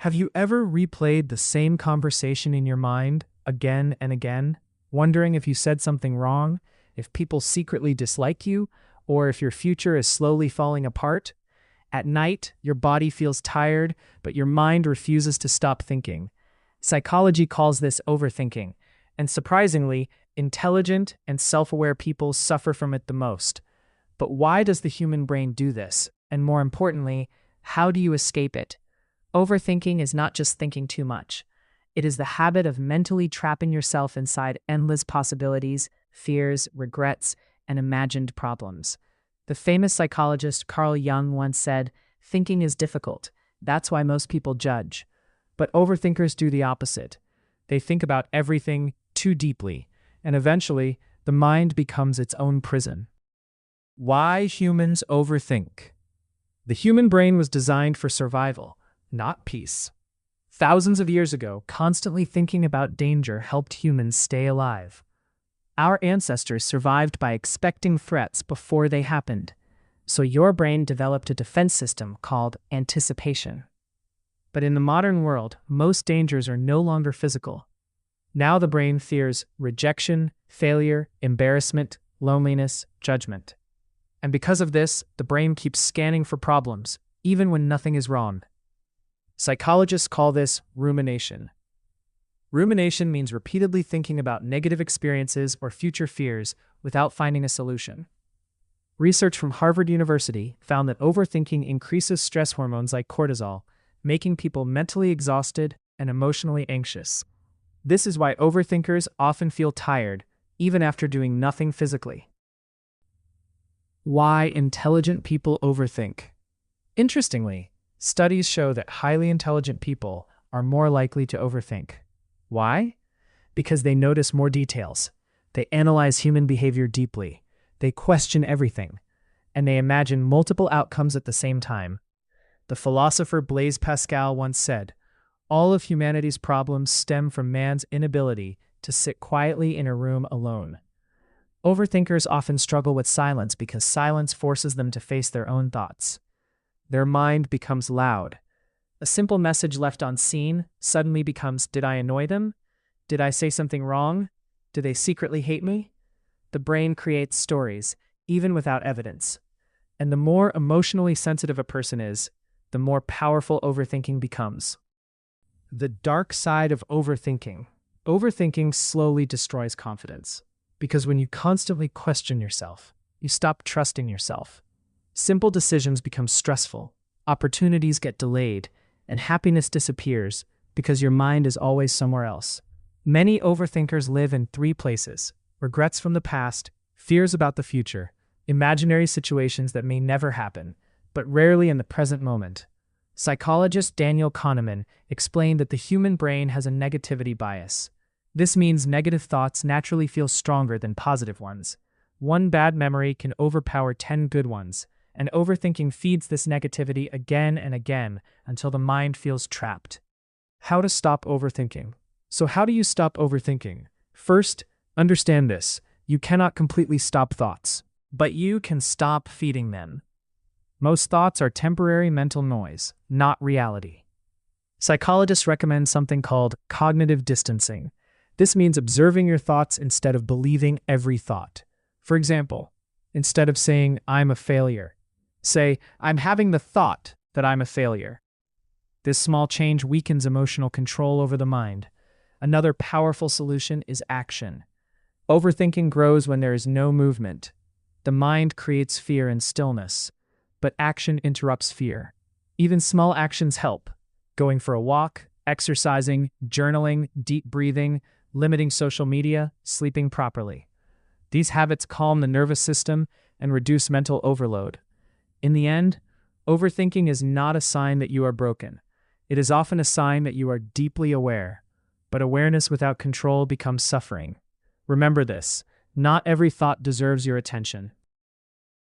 Have you ever replayed the same conversation in your mind again and again, wondering if you said something wrong, if people secretly dislike you, or if your future is slowly falling apart? At night, your body feels tired, but your mind refuses to stop thinking. Psychology calls this overthinking, and surprisingly, intelligent and self-aware people suffer from it the most. But why does the human brain do this? And more importantly, how do you escape it? Overthinking is not just thinking too much. It is the habit of mentally trapping yourself inside endless possibilities, fears, regrets, and imagined problems. The famous psychologist Carl Jung once said, "Thinking is difficult. That's why most people judge." But overthinkers do the opposite. They think about everything too deeply, and eventually, the mind becomes its own prison. Why humans overthink? The human brain was designed for survival, not peace. Thousands of years ago, constantly thinking about danger helped humans stay alive. Our ancestors survived by expecting threats before they happened, so your brain developed a defense system called anticipation. But in the modern world, most dangers are no longer physical. Now the brain fears rejection, failure, embarrassment, loneliness, judgment. And because of this, the brain keeps scanning for problems, even when nothing is wrong. Psychologists call this rumination. Rumination means repeatedly thinking about negative experiences or future fears without finding a solution. Research from Harvard University found that overthinking increases stress hormones like cortisol, making people mentally exhausted and emotionally anxious. This is why overthinkers often feel tired, even after doing nothing physically. Why intelligent people overthink? Interestingly, studies show that highly intelligent people are more likely to overthink. Why? Because they notice more details. They analyze human behavior deeply. They question everything. And they imagine multiple outcomes at the same time. The philosopher Blaise Pascal once said, "All of humanity's problems stem from man's inability to sit quietly in a room alone." Overthinkers often struggle with silence because silence forces them to face their own thoughts. Their mind becomes loud. A simple message left unseen suddenly becomes, did I annoy them? Did I say something wrong? Do they secretly hate me? The brain creates stories, even without evidence. And the more emotionally sensitive a person is, the more powerful overthinking becomes. The dark side of overthinking. Overthinking slowly destroys confidence. Because when you constantly question yourself, you stop trusting yourself. Simple decisions become stressful, opportunities get delayed, and happiness disappears because your mind is always somewhere else. Many overthinkers live in three places: regrets from the past, fears about the future, imaginary situations that may never happen, but rarely in the present moment. Psychologist Daniel Kahneman explained that the human brain has a negativity bias. This means negative thoughts naturally feel stronger than positive ones. One bad memory can overpower 10 good ones, and overthinking feeds this negativity again and again until the mind feels trapped. How to stop overthinking. So how do you stop overthinking? First, understand this. You cannot completely stop thoughts, but you can stop feeding them. Most thoughts are temporary mental noise, not reality. Psychologists recommend something called cognitive distancing. This means observing your thoughts instead of believing every thought. For example, instead of saying, "I'm a failure," say, "I'm having the thought that I'm a failure." This small change weakens emotional control over the mind. Another powerful solution is action. Overthinking grows when there is no movement. The mind creates fear and stillness, but action interrupts fear. Even small actions help. Going for a walk, exercising, journaling, deep breathing, limiting social media, sleeping properly. These habits calm the nervous system and reduce mental overload. In the end, overthinking is not a sign that you are broken. It is often a sign that you are deeply aware. But awareness without control becomes suffering. Remember this: not every thought deserves your attention.